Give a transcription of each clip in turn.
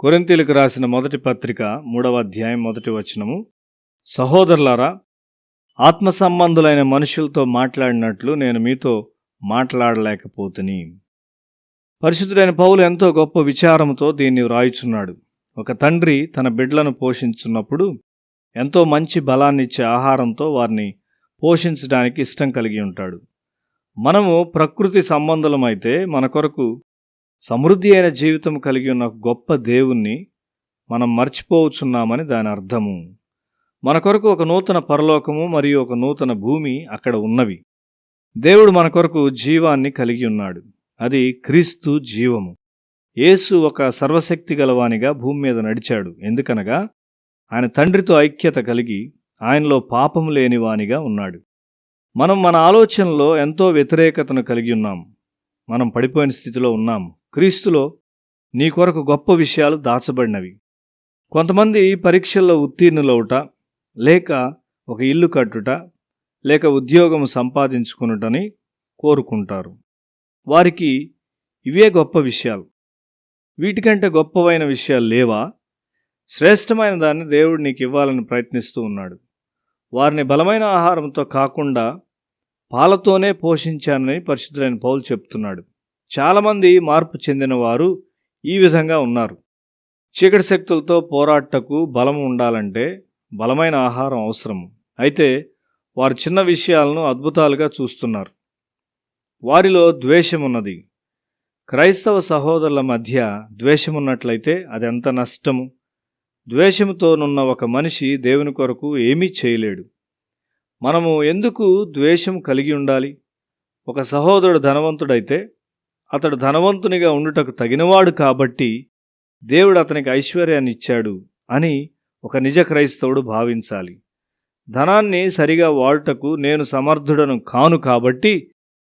కొరింథీయులకు రాసిన మొదటి పత్రిక 3వ అధ్యాయం 1వ వచనము. సహోదరులారా, ఆత్మ సంబంధులైన మనుషులతో మాట్లాడినట్లు నేను మీతో మాట్లాడలేకపోతుని. పరిశుద్ధుడైన పౌలు ఎంతో గొప్ప విచారంతో దీన్ని వ్రాయుచున్నాడు. ఒక తండ్రి తన బిడ్డలను పోషించున్నప్పుడు ఎంతో మంచి బలాన్నిచ్చే ఆహారంతో వారిని పోషించడానికి ఇష్టం కలిగి ఉంటాడు. మనము ప్రకృతి సంబంధులమైతే మన కొరకు సమృద్ధి అయిన జీవితం కలిగి ఉన్న గొప్ప దేవుణ్ణి మనం మర్చిపోవచ్చున్నామని దాని అర్థము. మన కొరకు ఒక నూతన పరలోకము మరియు ఒక నూతన భూమి అక్కడ ఉన్నవి. దేవుడు మన కొరకు జీవాన్ని కలిగి ఉన్నాడు. అది క్రీస్తు జీవము. యేసు ఒక సర్వశక్తి గలవానిగా భూమి మీద నడిచాడు. ఎందుకనగా ఆయన తండ్రితో ఐక్యత కలిగి ఆయనలో పాపము లేనివానిగా ఉన్నాడు. మనం మన ఆలోచనలో ఎంతో వ్యతిరేకతను కలిగి ఉన్నాం. మనం పడిపోయిన స్థితిలో ఉన్నాం. క్రీస్తులో నీ కొరకు గొప్ప విషయాలు దాచబడినవి. కొంతమంది పరీక్షల్లో ఉత్తీర్ణులవుట, లేక ఒక ఇల్లు కట్టుట, లేక ఉద్యోగం సంపాదించుకునుటని కోరుకుంటారు. వారికి ఇవే గొప్ప విషయాలు. వీటికంటే గొప్పవైన విషయాలు లేవా? శ్రేష్టమైన దాన్ని దేవుడు నీకు ఇవ్వాలని ప్రయత్నిస్తూ ఉన్నాడు. వారిని బలమైన ఆహారంతో కాకుండా పాలతోనే పోషించానని పరిశుద్ధులైన పౌలు చెప్తున్నాడు. చాలామంది మార్పు చెందిన వారు ఈ విధంగా ఉన్నారు. చీకటి శక్తులతో పోరాటకు బలం ఉండాలంటే బలమైన ఆహారం అవసరం. అయితే వారు చిన్న విషయాలను అద్భుతాలుగా చూస్తున్నారు. వారిలో ద్వేషమున్నది. క్రైస్తవ సహోదరుల మధ్య ద్వేషమున్నట్లయితే అది ఎంత నష్టము. ద్వేషముతోనున్న ఒక మనిషి దేవుని కొరకు ఏమీ చేయలేడు. మనము ఎందుకు ద్వేషం కలిగి ఉండాలి? ఒక సహోదరుడు ధనవంతుడైతే అతడు ధనవంతునిగా ఉండుటకు తగినవాడు కాబట్టి దేవుడు అతనికి ఐశ్వర్యాన్ని ఇచ్చాడు అని ఒక నిజ క్రైస్తవుడు భావించాలి. ధనాన్ని సరిగా వాడుటకు నేను సమర్థుడను కాను కాబట్టి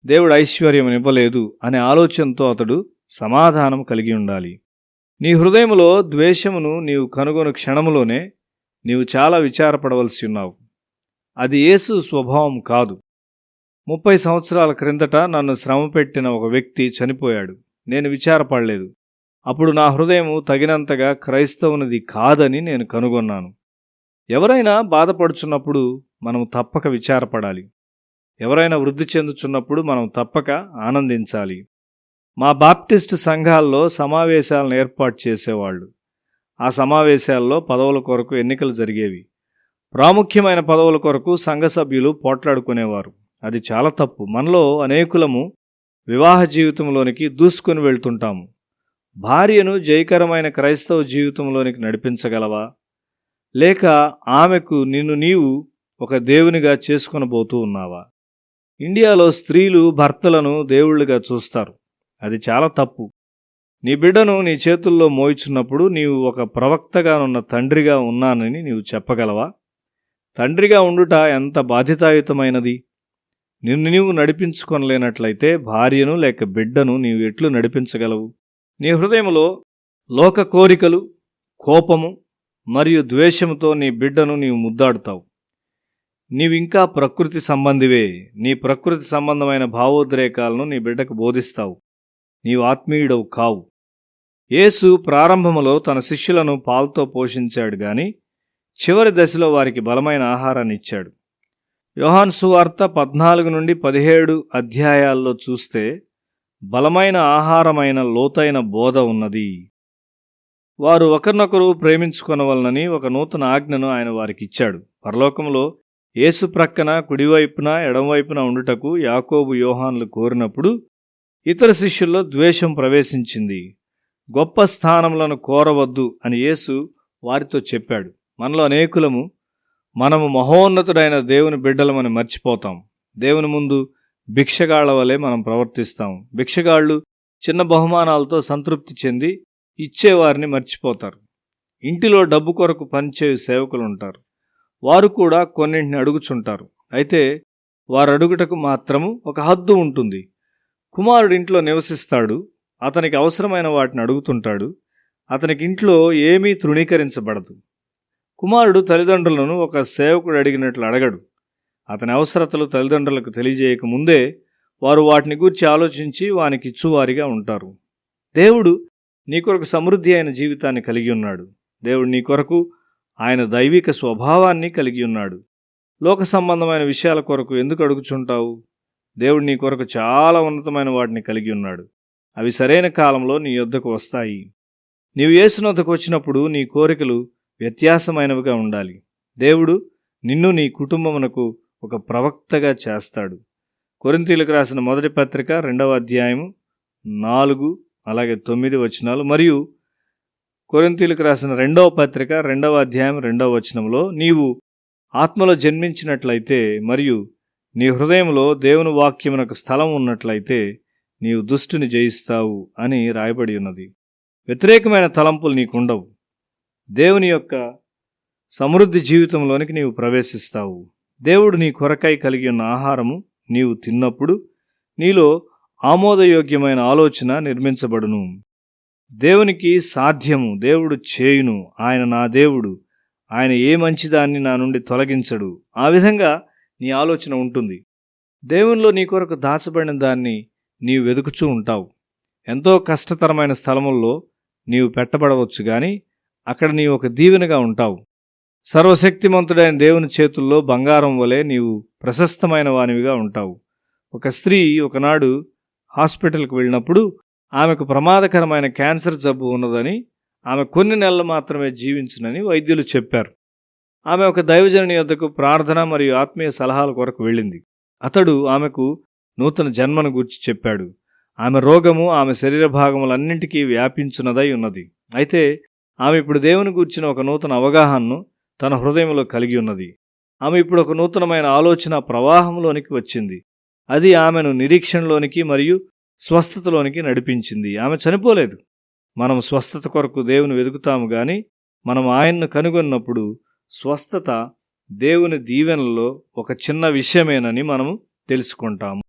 దేవుడు ఐశ్వర్యం ఇవ్వలేదు అనే ఆలోచనతో అతడు సమాధానం కలిగి ఉండాలి. నీ హృదయంలో ద్వేషమును నీవు కనుగొని క్షణములోనే నీవు చాలా విచారపడవలసి ఉన్నావు. అది యేసు స్వభావం కాదు. 30 సంవత్సరాల క్రిందట నన్ను శ్రమపెట్టిన ఒక వ్యక్తి చనిపోయాడు. నేను విచారపడలేదు. అప్పుడు నా హృదయము తగినంతగా క్రైస్తవునిది కాదని నేను కనుగొన్నాను. ఎవరైనా బాధపడుచున్నప్పుడు మనం తప్పక విచారపడాలి. ఎవరైనా వృద్ధి చెందుచున్నప్పుడు మనం తప్పక ఆనందించాలి. మా బాప్టిస్ట్ సంఘాల్లో సమావేశాలను ఏర్పాటు చేసేవాళ్ళు. ఆ సమావేశాల్లో పదవుల కొరకు ఎన్నికలు జరిగేవి. ప్రాముఖ్యమైన పదవుల కొరకు సంఘ సభ్యులు పోట్లాడుకునేవారు. అది చాలా తప్పు. మనలో అనేకులము వివాహ జీవితంలోనికి దూసుకొని వెళ్తుంటాము. భార్యను జయకరమైన క్రైస్తవ జీవితంలోనికి నడిపించగలవా? లేక ఆమెకు నిన్ను నీవు ఒక దేవునిగా చేసుకొనబోతూ ఉన్నావా? ఇండియాలో స్త్రీలు భర్తలను దేవుళ్ళుగా చూస్తారు. అది చాలా తప్పు. నీ బిడ్డను నీ చేతుల్లో మోయిచున్నప్పుడు నీవు ఒక ప్రవక్తగానున్న తండ్రిగా ఉన్నానని నీవు చెప్పగలవా? తండ్రిగా ఉండుట ఎంత బాధ్యతాయుతమైనది. నిన్ను నీవు నడిపించుకొనలేనట్లయితే భార్యను లేక బిడ్డను నీవు ఎట్లు నడిపించగలవు? నీ హృదయంలో లోక కోరికలు, కోపము మరియు ద్వేషముతో నీ బిడ్డను నీవు ముద్దాడుతావు. నీవింకా ప్రకృతి సంబంధివే. నీ ప్రకృతి సంబంధమైన భావోద్రేకాలను నీ బిడ్డకు బోధిస్తావు. నీవు ఆత్మీయుడవు కావు. యేసు ప్రారంభములో తన శిష్యులను పాలతో పోషించాడు గాని చివరి దశలో వారికి బలమైన ఆహారాన్ని ఇచ్చాడు. యోహాను సువార్త 14 నుండి 17 అధ్యాయాల్లో చూస్తే బలమైన ఆహారమైన లోతైన బోధ ఉన్నది. వారు ఒకరినొకరు ప్రేమించుకొనవలనని ఒక నూతన ఆజ్ఞను ఆయన వారికి ఇచ్చాడు. పరలోకంలో యేసు ప్రక్కన కుడివైపున ఎడమవైపున ఉండుటకు యాకోబు యోహానులు కోరినప్పుడు ఇతర శిష్యుల్లో ద్వేషం ప్రవేశించింది. గొప్ప స్థానములను కోరవద్దు అని యేసు వారితో చెప్పాడు. మనలో అనేకులము మనము మహోన్నతుడైన దేవుని బిడ్డలమని మర్చిపోతాం. దేవుని ముందు భిక్షగాళ్ల వలె మనం ప్రవర్తిస్తాం. భిక్షగాళ్ళు చిన్న బహుమానాలతో సంతృప్తి చెంది ఇచ్చేవారిని మర్చిపోతారు. ఇంటిలో డబ్బు కొరకు పనిచేయు సేవకులు ఉంటారు. వారు కూడా కొన్నింటిని అడుగుచుంటారు. అయితే వారు అడుగుటకు మాత్రము ఒక హద్దు ఉంటుంది. కుమారుడు ఇంట్లో నివసిస్తాడు. అతనికి అవసరమైన వాటిని అడుగుతుంటాడు. అతనికి ఇంట్లో ఏమీ తృణీకరించబడదు. కుమారుడు తల్లిదండ్రులను ఒక సేవకుడు అడిగినట్లు అడగడు. అతని అవసరతలు తల్లిదండ్రులకు తెలియజేయక ముందే వారు వాటిని గూర్చి ఆలోచించి వానికి ఇచ్చువారిగా ఉంటారు. దేవుడు నీ కొరకు సమృద్ధి అయిన జీవితాన్ని కలిగి ఉన్నాడు. దేవుడు నీ కొరకు ఆయన దైవిక స్వభావాన్ని కలిగి ఉన్నాడు. లోక సంబంధమైన విషయాల కొరకు ఎందుకు అడుగుచుంటావు? దేవుడు నీ కొరకు చాలా ఉన్నతమైన వాటిని కలిగి ఉన్నాడు. అవి సరైన కాలంలో నీ యొద్దకు వస్తాయి. నీవు యేసు వద్దకు వచ్చినప్పుడు నీ కోరికలు వ్యత్యాసమైనవిగా ఉండాలి. దేవుడు నిన్ను నీ కుటుంబమునకు ఒక ప్రవక్తగా చేస్తాడు. కొరింథీయులకు రాసిన మొదటి పత్రిక 2వ అధ్యాయము 4 అలాగే 9 వచనాలు మరియు కొరింథీయులకు రాసిన 2వ పత్రిక 2వ అధ్యాయం 2వ వచనంలో నీవు ఆత్మలో జన్మించినట్లయితే మరియు నీ హృదయంలో దేవుని వాక్యమునకు స్థలం ఉన్నట్లయితే నీవు దుష్టుని జయిస్తావు అని రాయబడి ఉన్నది. వ్యతిరేకమైన తలంపులు నీకుండవు. దేవుని యొక్క సమృద్ధి జీవితంలోనికి నీవు ప్రవేశిస్తావు. దేవుడు నీ కొరకై కలిగి ఉన్న ఆహారము నీవు తిన్నప్పుడు నీలో ఆమోదయోగ్యమైన ఆలోచన నిర్మించబడును. దేవునికి సాధ్యము, దేవుడు చేయును, ఆయన నా దేవుడు, ఆయన ఏ మంచిదాన్ని నా నుండి తొలగించడు. ఆ విధంగా నీ ఆలోచన ఉంటుంది. దేవునిలో నీ కొరకు దాచబడిన దాన్ని నీవు వెతుకుచూ ఉంటావు. ఎంతో కష్టతరమైన స్థలముల్లో నీవు పెట్టబడవచ్చు కానీ అక్కడ నీవు ఒక దీవెనగా ఉంటావు. సర్వశక్తిమంతుడైన దేవుని చేతుల్లో బంగారం వలె నీవు ప్రశస్తమైన వానివిగా ఉంటావు. ఒక స్త్రీ ఒకనాడు హాస్పిటల్కి వెళ్ళినప్పుడు ఆమెకు ప్రమాదకరమైన క్యాన్సర్ జబ్బు ఉన్నదని, ఆమె కొన్ని నెలలు మాత్రమే జీవించునని వైద్యులు చెప్పారు. ఆమె ఒక దైవజనుని యొద్దకు ప్రార్థన మరియు ఆత్మీయ సలహాల కొరకు వెళ్ళింది. అతడు ఆమెకు నూతన జన్మను గూర్చి చెప్పాడు. ఆమె రోగము ఆమె శరీర భాగములన్నింటికీ వ్యాపించున్నదై ఉన్నది. అయితే ఆమె ఇప్పుడు దేవుని గూర్చిన ఒక నూతన అవగాహనను తన హృదయంలో కలిగి ఉన్నది. ఆమె ఇప్పుడు ఒక నూతనమైన ఆలోచన ప్రవాహంలోనికి వచ్చింది. అది ఆమెను నిరీక్షణలోనికి మరియు స్వస్థతలోనికి నడిపించింది. ఆమె చనిపోలేదు. మనం స్వస్థత కొరకు దేవుని వెతుకుతాము కానీ మనం ఆయన్ను కనుగొన్నప్పుడు స్వస్థత దేవుని దీవెనలో ఒక చిన్న విషయమేనని మనము తెలుసుకుంటాము.